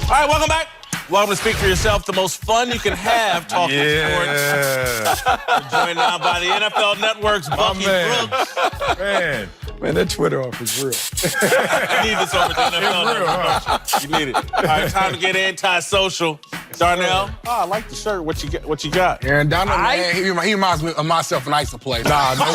All right, welcome back. Welcome to Speak for Yourself, the most fun you can have talking sports. We're joined now by the NFL Network's Bucky Brooks. Man, that Twitter off is real. You need this over at the NFL Network. Huh? You need it. All right, time to get anti-social. Darnell, I like the shirt. What you got? Aaron Donald, man, he reminds me of myself when I used to play. Nah, no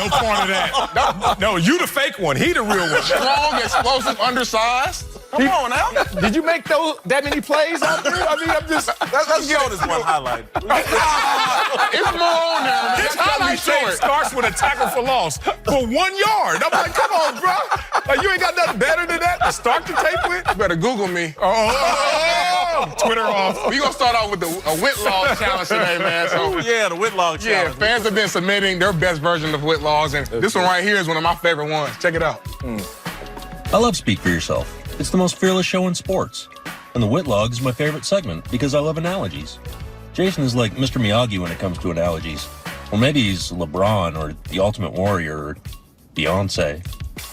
part of that. No, you the fake one. He the real one. Strong, explosive, undersized. Come on now. Did you make that many plays out there? I mean, I'm just... Let's show this one highlight. It's more on there, man. This highlight tape starts with a tackle for loss for 1 yard. I'm like, come on, bro. Like, you ain't got nothing better than that to start the tape with? You better Google me. Twitter off. We gonna start off with a Whitlaw challenge today, man. So, yeah, the Whitlaw challenge. Yeah, fans have been submitting their best version of Whitlaws, and this one right here is one of my favorite ones. Check it out. I love Speak for Yourself. It's the most fearless show in sports. And the Whitlog is my favorite segment because I love analogies. Jason is like Mr. Miyagi when it comes to analogies. Or maybe he's LeBron or the Ultimate Warrior or Beyonce.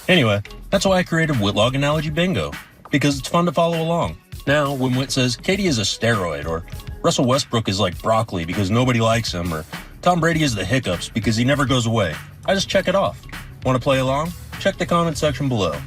Anyway, that's why I created Whitlog Analogy Bingo, because it's fun to follow along. Now, when Whit says Katie is a steroid, or Russell Westbrook is like broccoli because nobody likes him, or Tom Brady is the hiccups because he never goes away, I just check it off. Want to play along? Check the comment section below.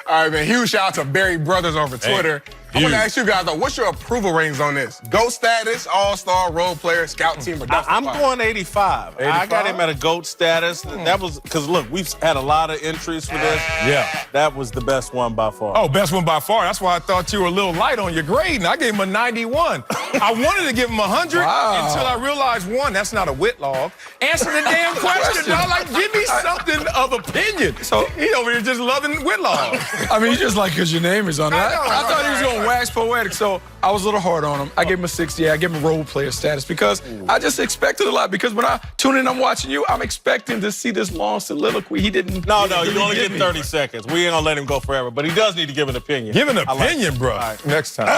All right, man. Huge shout out to Barry Brothers over Twitter. I want to ask you guys, though, what's your approval ratings on this? GOAT status, all-star, role player, scout team, or I'm going 85. I got him at a GOAT status. That was, because look, we've had a lot of entries for this. Yeah. That was the best one by far. Oh, best one by far. That's why I thought you were a little light on your grade, and I gave him a 91. I wanted to give him 100 until I realized, one, that's not a Whitlaw. Answer the damn question, dog. Like, give me something of opinion. So he over here just loving Whitlaw. I mean, you just like because your name is on it. I thought he was going to right. wax poetic, so I was a little hard on him. I gave him a 60. I gave him role player status because I just expected a lot. Because when I tune in, I'm watching you, I'm expecting to see this long soliloquy. He didn't. No, you only get 30 seconds. We ain't gonna let him go forever, but he does need to give an opinion. Give an opinion, bro. Right. Next time.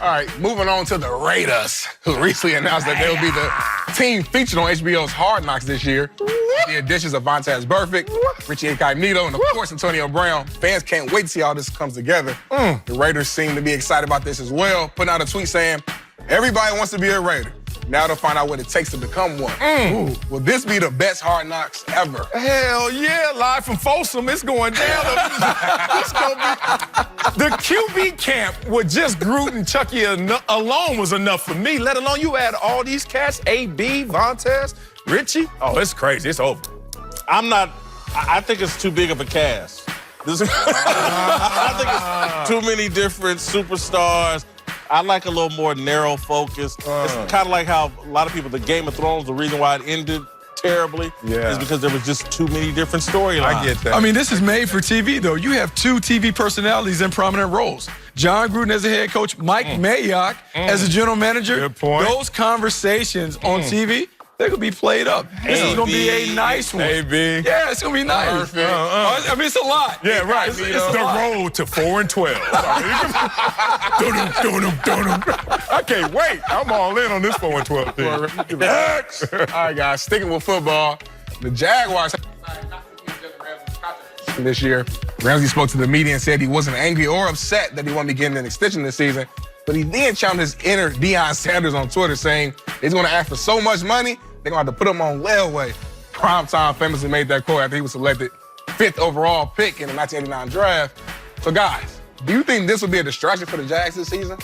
All right, moving on to the Raiders, who recently announced that they'll be the team featured on HBO's Hard Knocks this year. The additions of Vontaze Burfict, Richie Incognito, and of course Antonio Brown. Fans can't wait to see how this comes together. The Raiders seem to be excited about this as well, putting out a tweet saying, everybody wants to be a Raider. Now they'll find out what it takes to become one. Will this be the best Hard Knocks ever? Hell yeah, live from Folsom, it's going down. It's gonna be... The QB camp with just Groot and Chucky alone was enough for me, let alone you add all these cats, AB, Vontaze, Richie. Oh, it's crazy, it's over. I think it's too big of a cast. I think it's too many different superstars. I like a little more narrow focus. It's kind of like how a lot of people, the Game of Thrones, the reason why it ended terribly is because there was just too many different storylines. I get that. I mean, this is made for TV, though. You have two TV personalities in prominent roles. John Gruden as a head coach, Mike Mayock as a general manager. Good point. Those conversations on TV, they're going to be played up. This is going to be a nice one. AB. Yeah, it's going to be nice. I mean, it's a lot. Yeah, right. It's the road to 4-12. I can't wait. I'm all in on this 4-12 thing. Next. All right, guys, sticking with football, the Jaguars this year. Ramsey spoke to the media and said he wasn't angry or upset that he won't be getting an extension this season, but he then challenged his inner Deion Sanders on Twitter, saying he's going to ask for so much money, they're going to have to put him on layaway. Primetime famously made that quote after he was selected 5th overall pick in the 1989 draft. So, guys, do you think this will be a distraction for the Jags this season?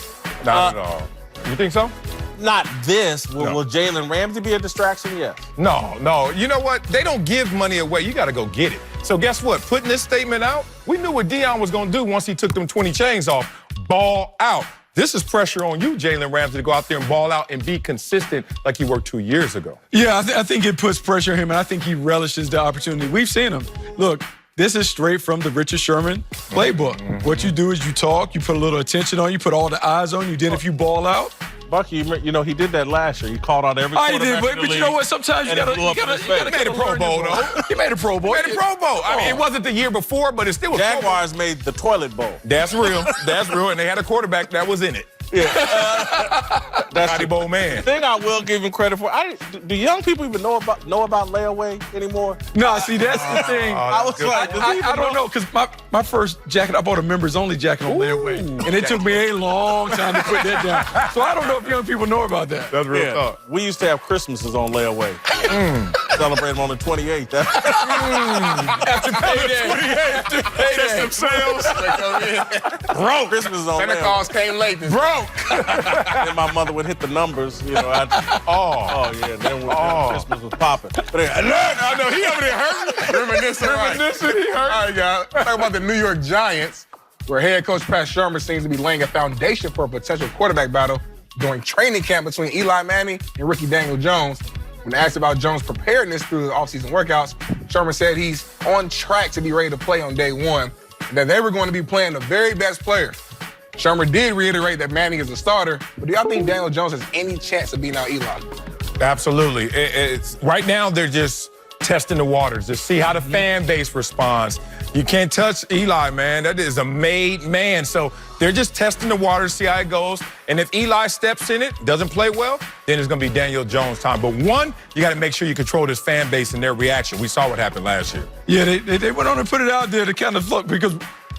Not at all. You think so? Not this. Will Jalen Ramsey be a distraction? Yes. No. You know what? They don't give money away. You got to go get it. So guess what? Putting this statement out, we knew what Deion was going to do once he took them 20 chains off. Ball out. This is pressure on you, Jalen Ramsey, to go out there and ball out and be consistent like you were 2 years ago. Yeah, I think it puts pressure on him, and I think he relishes the opportunity. We've seen him. Look, this is straight from the Richard Sherman playbook. What you do is you talk, you put a little attention on you, put all the eyes on you. Then if you ball out, Bucky, you know, he did that last year. He called out every quarterback he did, in but the you know league, what? Sometimes you and it gotta blew up in his face. He made a Pro Bowl, though. He made a Pro Bowl. He made a Pro Bowl. I mean, it wasn't the year before, but it still was. Jaguars made the toilet bowl. That's real. That's real. And they had a quarterback that was in it. That's Scotty Bowl man. The thing I will give him credit for, do young people even know about layaway anymore? No, see, that's the thing. I was like, I don't know, because my first jacket, I bought a members only jacket on layaway. And it took me a long time to put that down. So I don't know if young people know about that. That's real talk. We used to have Christmases on layaway. Celebrate them on the 28th. After payday. After payday. Test themselves. Broke. Christmas is on Santa layaway. Claus came late. Broke. Then my mother would hit the numbers, you know. Yeah. Then Christmas was popping. But I know he over there hurting. Reminiscing, He hurt. All right, y'all. Talk about the New York Giants, where head coach Pat Shermer seems to be laying a foundation for a potential quarterback battle during training camp between Eli Manning and Ricky Daniel Jones. When asked about Jones' preparedness through the offseason workouts, Shermer said he's on track to be ready to play on day one, and that they were going to be playing the very best players. Shermer did reiterate that Manning is a starter, but do y'all think Daniel Jones has any chance of beating out Eli? Absolutely. It's right now they're just testing the waters to see how the fan base responds. You can't touch Eli, man. That is a made man. So they're just testing the waters, see how it goes. And if Eli steps in it, doesn't play well, then it's going to be Daniel Jones' time. But one, you got to make sure you control this fan base and their reaction. We saw what happened last year. Yeah, they went on and put it out there to kind of look, because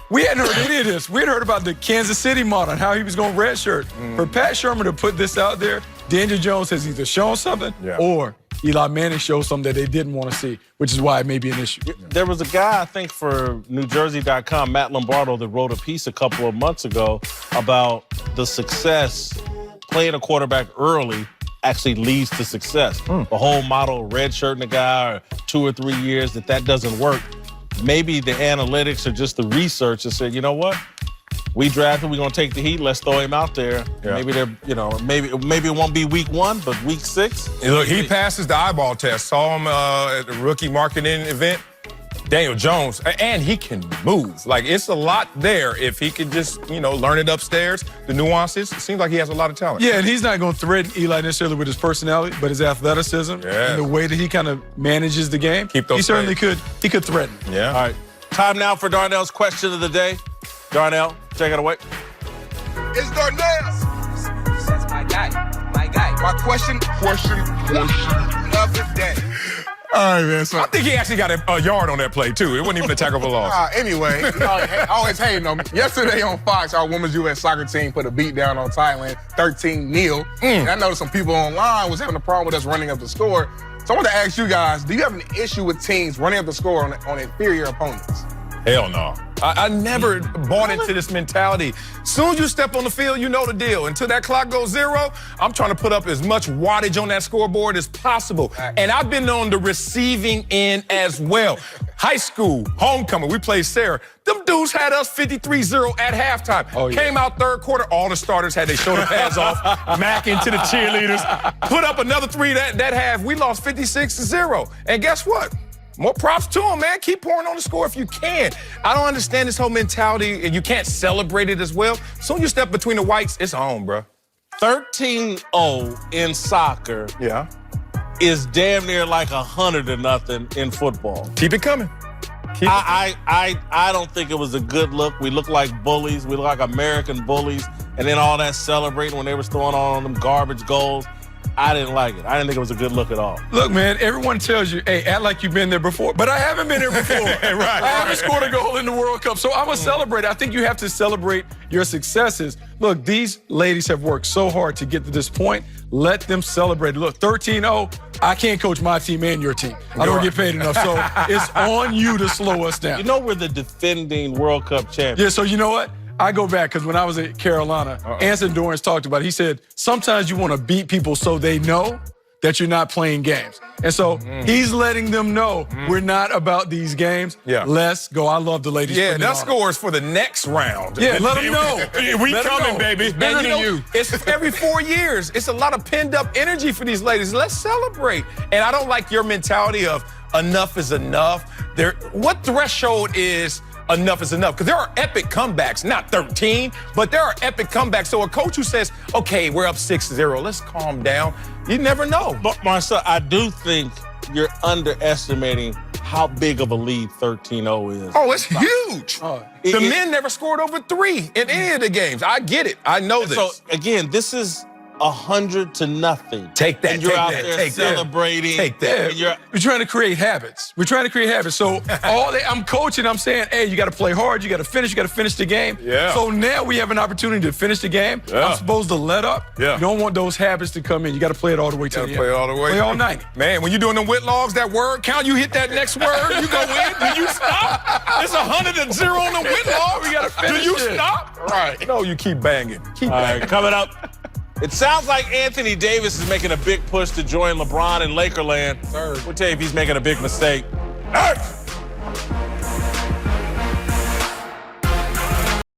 we hadn't heard any of this. We had heard about the Kansas City model and how he was going to redshirt. For Pat Shermer to put this out there, Daniel Jones has either shown something or Eli Manning showed something that they didn't want to see, which is why it may be an issue. There was a guy, I think, for NewJersey.com, Matt Lombardo, that wrote a piece a couple of months ago about the success playing a quarterback early actually leads to success. The whole model, redshirting a guy or 2 or 3 years, that doesn't work. Maybe the analytics or just the research that said, you know what? We drafted, we're going to take the heat, let's throw him out there. Yeah. Maybe they're, maybe it won't be week 1, but week 6. And look, he passes the eyeball test. Saw him at the rookie marketing event. Daniel Jones, and he can move. Like, it's a lot there if he could just, learn it upstairs, the nuances. It seems like he has a lot of talent. Yeah, and he's not going to threaten Eli necessarily with his personality, but his athleticism and the way that he kind of manages the game. Keep those he certainly could threaten. Yeah. All right, time now for Darnell's question of the day. Darnell, take it away. It's Darnell's. That's my guy. My question of the day. All right, man. So I think he actually got a yard on that play, too. It wasn't even a tackle for loss. Anyway, always hating on me. Yesterday on Fox, our women's U.S. soccer team put a beat down on Thailand, 13-0. And I noticed some people online was having a problem with us running up the score. So I want to ask you guys, do you have an issue with teams running up the score on inferior opponents? Hell no. I never bought into this mentality. As soon as you step on the field, you know the deal. Until that clock goes 0, I'm trying to put up as much wattage on that scoreboard as possible. And I've been on the receiving end as well. High school, homecoming, we played Sarah. Them dudes had us 53-0 at halftime. Oh, yeah. Came out third quarter, all the starters had their shoulder pads off, Mac into the cheerleaders. Put up another 3 that half. We lost 56-0. And guess what? More props to him, man. Keep pouring on the score if you can. I don't understand this whole mentality, and you can't celebrate it as well. Soon as you step between the whites, it's on, bro. 13-0 in soccer is damn near like 100-0 in football. Keep it coming. I don't think it was a good look. We look like bullies. We look like American bullies. And then all that celebrating when they were throwing on them garbage goals. I didn't like it. I didn't think it was a good look at all. Look, man, everyone tells you, hey, act like you've been there before. But I haven't been there before. I haven't scored a goal in the World Cup. So I'm going to celebrate. I think you have to celebrate your successes. Look, these ladies have worked so hard to get to this point. Let them celebrate. Look, 13-0, I can't coach my team and your team. I don't get paid enough. So it's on you to slow us down. You know we're the defending World Cup champions. Yeah, so you know what? I go back because when I was at Carolina, Anson Dorrance talked about it. He said, sometimes you want to beat people so they know that you're not playing games. And so he's letting them know we're not about these games. Yeah. Let's go. I love the ladies. Yeah, putting it that on. score is for the next round. Yeah, let them know. We Let 'em coming, know. baby. It's bigger than you. It's every 4 years. It's a lot of pinned up energy for these ladies. Let's celebrate. And I don't like your mentality of enough is enough. What threshold is enough is enough? Because there are epic comebacks, not 13, but there are epic comebacks. So a coach who says, okay, we're up 6-0, let's calm down. You never know. But Marcel, I do think you're underestimating how big of a lead 13-0 is. Oh, it's huge. The It- men never scored over 3 in any of the games. I get it. I know this. So again, this is 100-0. Take that, And you're take out that, there take that. celebrating. Take that. And you're, We're trying to create habits. We're trying to create habits. So I'm coaching, I'm saying, hey, you got to play hard, you got to finish the game. Yeah. So now we have an opportunity to finish the game. Yeah. I'm supposed to let up. Yeah. You don't want those habits to come in. You got to play it all the way to Gotta the play end. all the way. Play all night. Man, when you're doing them Whitlogs, that word count, you hit that next word, you go in. Do you stop? It's 100-0 on the Whitlog. We gotta finish Do you it. stop? Right. No, you keep banging. Keep all banging. right, coming up. It sounds like Anthony Davis is making a big push to join LeBron in Lakerland. We'll tell you if he's making a big mistake. Hey!